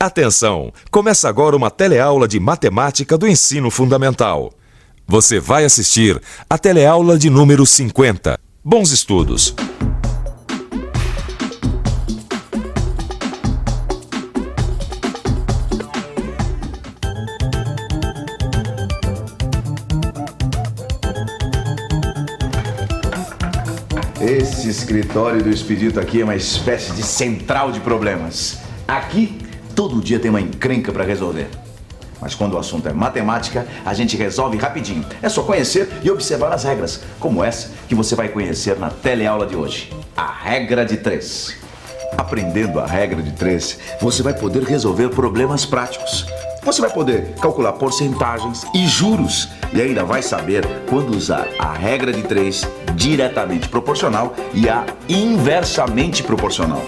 Atenção! Começa agora uma teleaula de matemática do ensino fundamental. Você vai assistir a teleaula de número 50. Bons estudos! Esse escritório do Expedito aqui é uma espécie de central de problemas. Aqui, todo dia tem uma encrenca para resolver. Mas quando o assunto é matemática, a gente resolve rapidinho. É só conhecer e observar as regras, como essa que você vai conhecer na teleaula de hoje. A regra de 3. Aprendendo a regra de 3, você vai poder resolver problemas práticos. Você vai poder calcular porcentagens e juros e ainda vai saber quando usar a regra de 3 diretamente proporcional e a inversamente proporcional.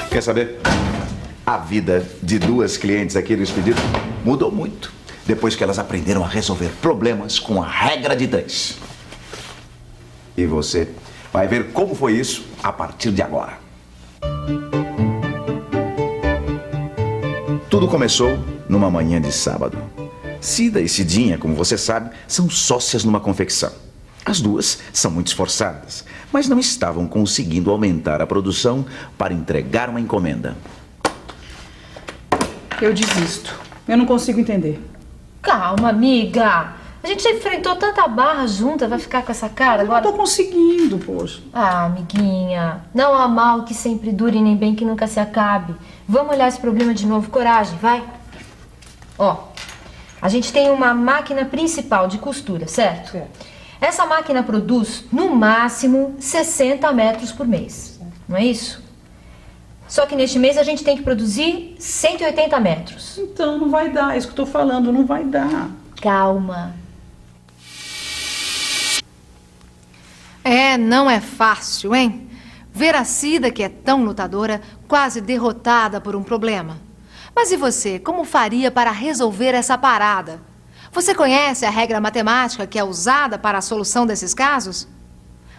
Quer saber? A vida de duas clientes aqui do Expedito mudou muito depois que elas aprenderam a resolver problemas com a regra de 3. E você vai ver como foi isso a partir de agora. Tudo começou numa manhã de sábado. Cida e Cidinha, como você sabe, são sócias numa confecção. As duas são muito esforçadas, mas não estavam conseguindo aumentar a produção para entregar uma encomenda. Eu desisto. Eu não consigo entender. Calma, amiga. A gente já enfrentou tanta barra junta, vai ficar com essa cara agora? Eu não tô conseguindo, poxa. Ah, amiguinha, não há mal que sempre dure nem bem que nunca se acabe. Vamos olhar esse problema de novo. Coragem, vai. Ó, a gente tem uma máquina principal de costura, certo? Certo. Essa máquina produz, no máximo, 60 metros por mês. Não é isso? Só que neste mês a gente tem que produzir 180 metros. Então, não vai dar. É isso que eu tô falando, não vai dar. Calma. Não é fácil, hein? Ver a Cida, que é tão lutadora, quase derrotada por um problema. Mas e você, como faria para resolver essa parada? Você conhece a regra matemática que é usada para a solução desses casos?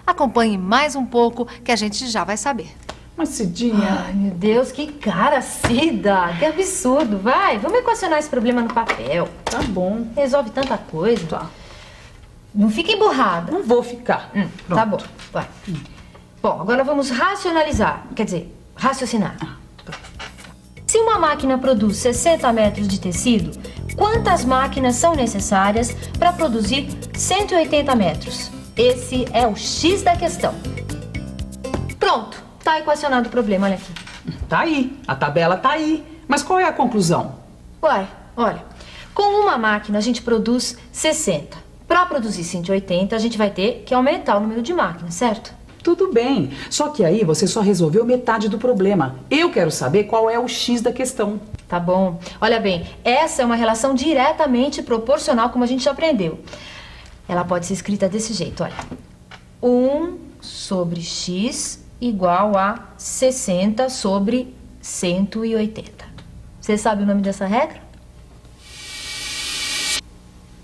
Acompanhe mais um pouco que a gente já vai saber. Mas, Cidinha... Ai, meu Deus, que cara, Cida. Que absurdo. Vai, vamos equacionar esse problema no papel. Tá bom. Resolve tanta coisa. Tá. Não fica emburrada. Não vou ficar. Tá bom, vai. Bom, agora vamos racionalizar. Quer dizer, raciocinar. Se uma máquina produz 60 metros de tecido, quantas máquinas são necessárias para produzir 180 metros? Esse é o X da questão. Pronto, tá equacionado o problema, olha aqui. Tá aí, a tabela tá aí. Mas qual é a conclusão? Uai, olha, com uma máquina a gente produz 60. Para produzir 180, a gente vai ter que aumentar o número de máquinas, certo? Tudo bem, só que aí você só resolveu metade do problema. Eu quero saber qual é o X da questão. Tá bom. Olha bem, essa é uma relação diretamente proporcional, como a gente já aprendeu. Ela pode ser escrita desse jeito, olha. 1 sobre x igual a 60 sobre 180. Você sabe o nome dessa regra?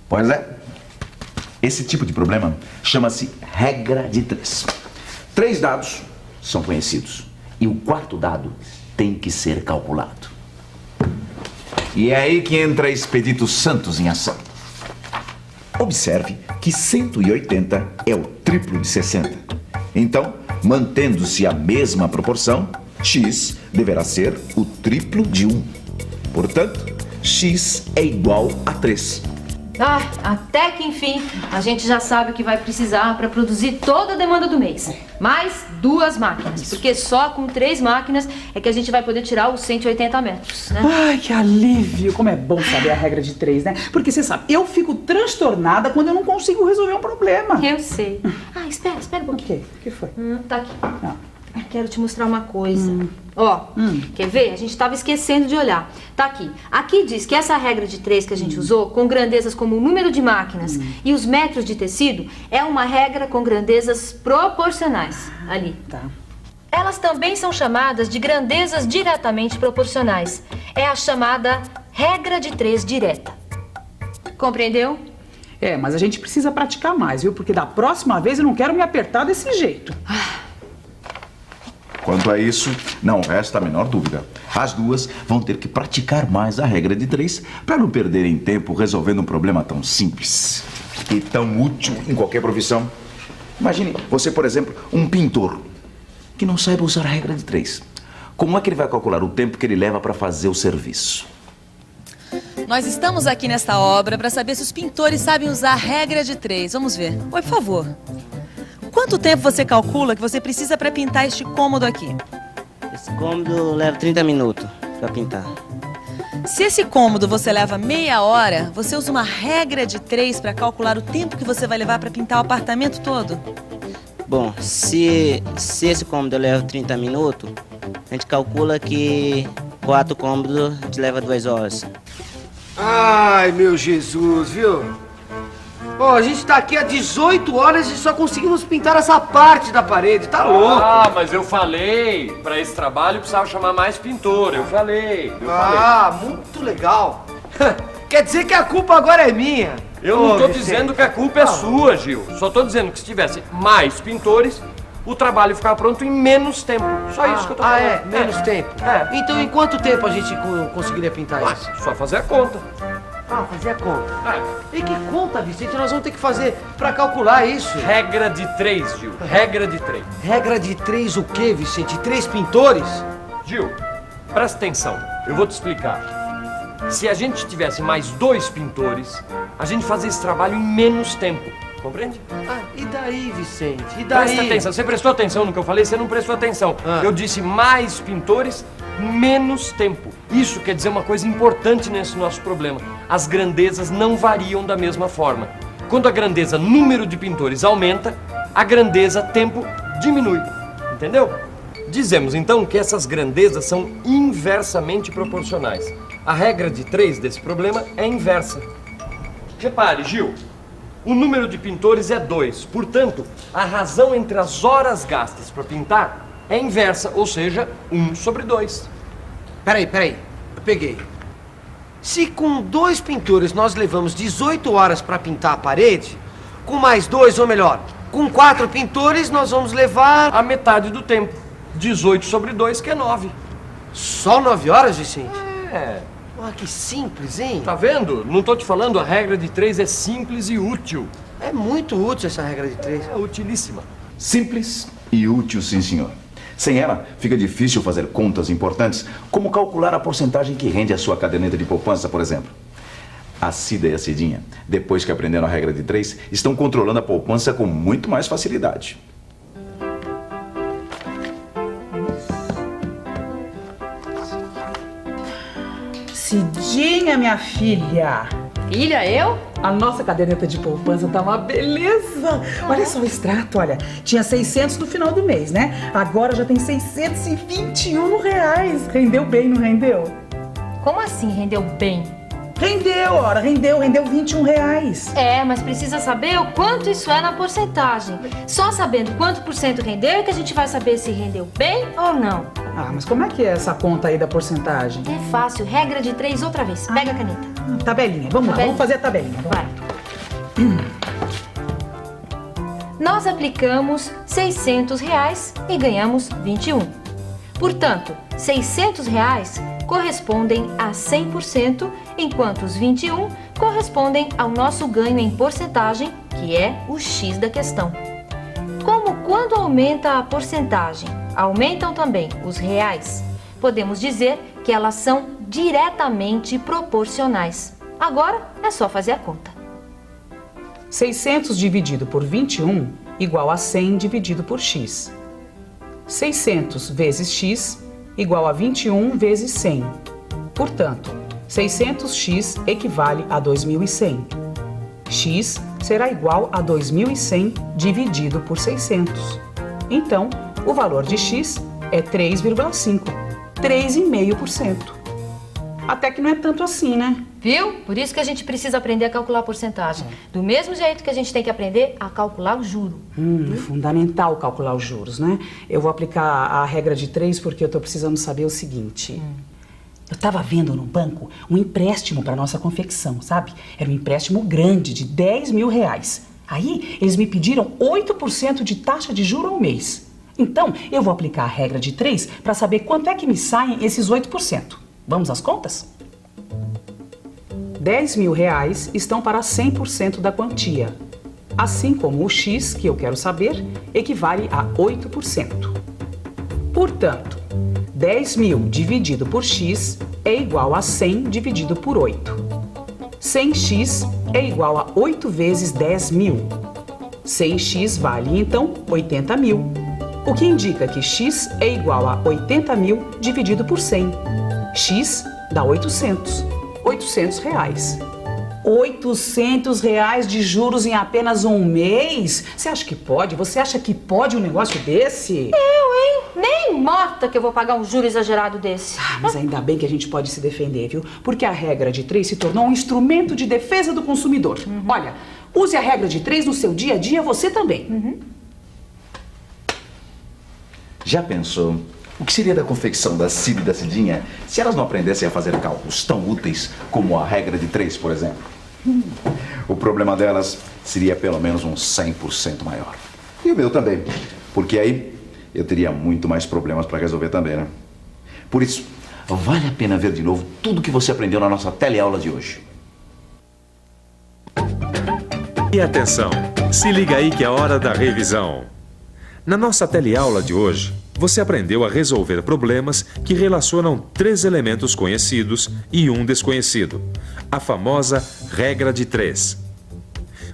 Pois é. Esse tipo de problema chama-se regra de 3. 3 dados são conhecidos e o quarto dado tem que ser calculado. E é aí que entra Expedito Santos em ação. Observe que 180 é o triplo de 60. Então, mantendo-se a mesma proporção, x deverá ser o triplo de 1. Portanto, x é igual a 3. Ah, até que enfim a gente já sabe o que vai precisar para produzir toda a demanda do mês. Mais 2 máquinas, porque só com 3 máquinas é que a gente vai poder tirar os 180 metros, né? Ai, que alívio! Como é bom saber a regra de 3, né? Porque você sabe, eu fico transtornada quando eu não consigo resolver um problema. Eu sei. Ah, espera um pouquinho. O que foi? Tá aqui. Ah. Quero te mostrar uma coisa. Ó, quer ver? A gente estava esquecendo de olhar. Tá aqui. Aqui diz que essa regra de 3 que a gente usou, com grandezas como o número de máquinas e os metros de tecido, é uma regra com grandezas proporcionais. Ali. Tá. Elas também são chamadas de grandezas diretamente proporcionais. É a chamada regra de 3 direta. Compreendeu? Mas a gente precisa praticar mais, viu? Porque da próxima vez eu não quero me apertar desse jeito. Quanto a isso, não resta a menor dúvida. As duas vão ter que praticar mais a regra de 3 para não perderem tempo resolvendo um problema tão simples e tão útil em qualquer profissão. Imagine você, por exemplo, um pintor que não saiba usar a regra de 3. Como é que ele vai calcular o tempo que ele leva para fazer o serviço? Nós estamos aqui nesta obra para saber se os pintores sabem usar a regra de 3. Vamos ver. Oi, por favor. Quanto tempo você calcula que você precisa para pintar este cômodo aqui? Esse cômodo leva 30 minutos para pintar. Se esse cômodo você leva meia hora, você usa uma regra de 3 para calcular o tempo que você vai levar para pintar o apartamento todo? Bom, se esse cômodo leva 30 minutos, a gente calcula que 4 cômodos leva 2 horas. Ai, meu Jesus, viu? Ó, a gente tá aqui há 18 horas e só conseguimos pintar essa parte da parede, tá louco? Ah, mas eu falei, pra esse trabalho precisava chamar mais pintor, eu falei. Muito legal. Quer dizer que a culpa agora é minha. Eu não tô Vicente, dizendo que a culpa é sua, Gil. Só tô dizendo que se tivesse mais pintores, o trabalho ficava pronto em menos tempo. Só isso que eu tô falando. Ah, é? Menos tempo? É. Então em quanto tempo a gente conseguiria pintar isso? Só fazer a conta. Ah, fazer a conta. E que conta, Vicente, nós vamos ter que fazer pra calcular isso? Regra de 3, Gil. Regra de 3. Regra de 3 o quê, Vicente? 3 pintores? Gil, presta atenção. Eu vou te explicar. Se a gente tivesse mais 2 pintores, a gente fazia esse trabalho em menos tempo. Compreende? Ah, e daí, Vicente? E daí? Presta atenção. Você prestou atenção no que eu falei? Você não prestou atenção. Eu disse mais pintores, menos tempo. Isso quer dizer uma coisa importante nesse nosso problema. As grandezas não variam da mesma forma. Quando a grandeza número de pintores aumenta, a grandeza tempo diminui. Entendeu? Dizemos então que essas grandezas são inversamente proporcionais. A regra de 3 desse problema é inversa. Repare, Gil. O número de pintores é 2. Portanto, a razão entre as horas gastas para pintar é inversa, ou seja, 1 sobre 2. Peraí. Eu peguei. Se com 2 pintores nós levamos 18 horas para pintar a parede, com mais 2, ou melhor, com 4 pintores nós vamos levar... A metade do tempo. 18 sobre 2, que é 9. Só 9 horas, Vicente? É. Ah, que simples, hein? Tá vendo? Não tô te falando, a regra de 3 é simples e útil. É muito útil essa regra de 3. É utilíssima. Simples e útil, sim, senhor. Sem ela, fica difícil fazer contas importantes, como calcular a porcentagem que rende a sua caderneta de poupança, por exemplo. A Cida e a Cidinha, depois que aprenderam a regra de 3, estão controlando a poupança com muito mais facilidade. Cidinha, minha filha. Filha, eu? A nossa caderneta de poupança tá uma beleza. Olha só o extrato, olha. Tinha 600 no final do mês, né? Agora já tem 621 reais. Rendeu bem, não rendeu? Como assim rendeu bem? Rendeu, ora, rendeu 21 reais. É, mas precisa saber o quanto isso é na porcentagem. Só sabendo quanto por cento rendeu que a gente vai saber se rendeu bem ou não. Ah, mas como é que é essa conta aí da porcentagem? É fácil, regra de 3 outra vez. Pega a caneta. Tabelinha, vamos lá, vamos fazer a tabelinha. Vai. Nós aplicamos 600 reais e ganhamos 21. Portanto, 600 reais correspondem a 100%, enquanto os 21 correspondem ao nosso ganho em porcentagem, que é o X da questão. Como quando aumenta a porcentagem, aumentam também os reais, podemos dizer que elas são diretamente proporcionais. Agora é só fazer a conta. 600 dividido por 21 igual a 100 dividido por x. 600 vezes x igual a 21 vezes 100. Portanto, 600x equivale a 2.100. X será igual a 2.100 dividido por 600. Então, o valor de x é 3,5, 3,5%. Até que não é tanto assim, né? Viu? Por isso que a gente precisa aprender a calcular a porcentagem. Do mesmo jeito que a gente tem que aprender a calcular o juro. É fundamental calcular os juros, né? Eu vou aplicar a regra de 3 porque eu tô precisando saber o seguinte. Eu tava vendo no banco um empréstimo para nossa confecção, sabe? Era um empréstimo grande, de 10 mil reais. Aí, eles me pediram 8% de taxa de juro ao mês. Então, eu vou aplicar a regra de 3 para saber quanto é que me saem esses 8%. Vamos às contas? R$10.000 estão para 100% da quantia, assim como o X, que eu quero saber, equivale a 8%. Portanto, 10.000 dividido por X é igual a 100 dividido por 8. 100x é igual a 8 vezes 10.000. 100x vale, então, 80.000. O que indica que x é igual a 80.000 dividido por 100. X dá 800. R$800. R$800 de juros em apenas um mês? Você acha que pode? Você acha que pode um negócio desse? Nem morta que eu vou pagar um juro exagerado desse. Mas ainda bem que a gente pode se defender, viu? Porque a regra de 3 se tornou um instrumento de defesa do consumidor. Olha, use a regra de 3 no seu dia a dia, você também. Já pensou o que seria da confecção da Cida e da Cidinha se elas não aprendessem a fazer cálculos tão úteis como a regra de 3, por exemplo? O problema delas seria pelo menos uns 100% maior. E o meu também, porque aí eu teria muito mais problemas para resolver também, né? Por isso, vale a pena ver de novo tudo que você aprendeu na nossa teleaula de hoje. E atenção, se liga aí que é hora da revisão. Na nossa teleaula de hoje, você aprendeu a resolver problemas que relacionam 3 elementos conhecidos e um desconhecido, a famosa regra de 3.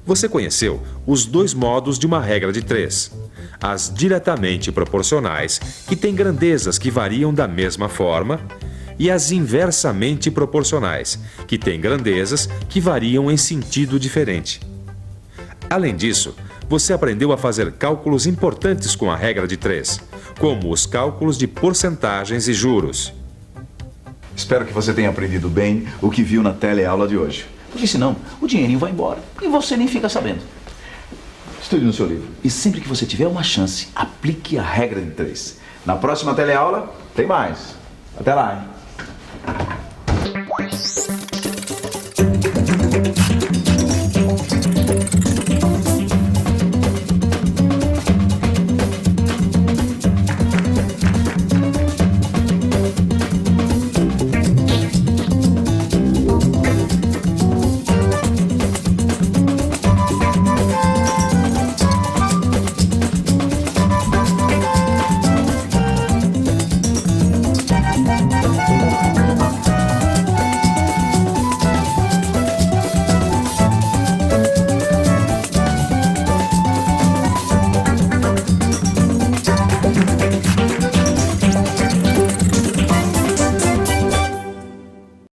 Você conheceu os 2 modos de uma regra de 3. As diretamente proporcionais, que têm grandezas que variam da mesma forma, e as inversamente proporcionais, que têm grandezas que variam em sentido diferente. Além disso, você aprendeu a fazer cálculos importantes com a regra de 3, como os cálculos de porcentagens e juros. Espero que você tenha aprendido bem o que viu na teleaula de hoje. Porque senão, o dinheirinho vai embora e você nem fica sabendo. Estude no seu livro. E sempre que você tiver uma chance, aplique a regra de 3. Na próxima teleaula, tem mais. Até lá, hein?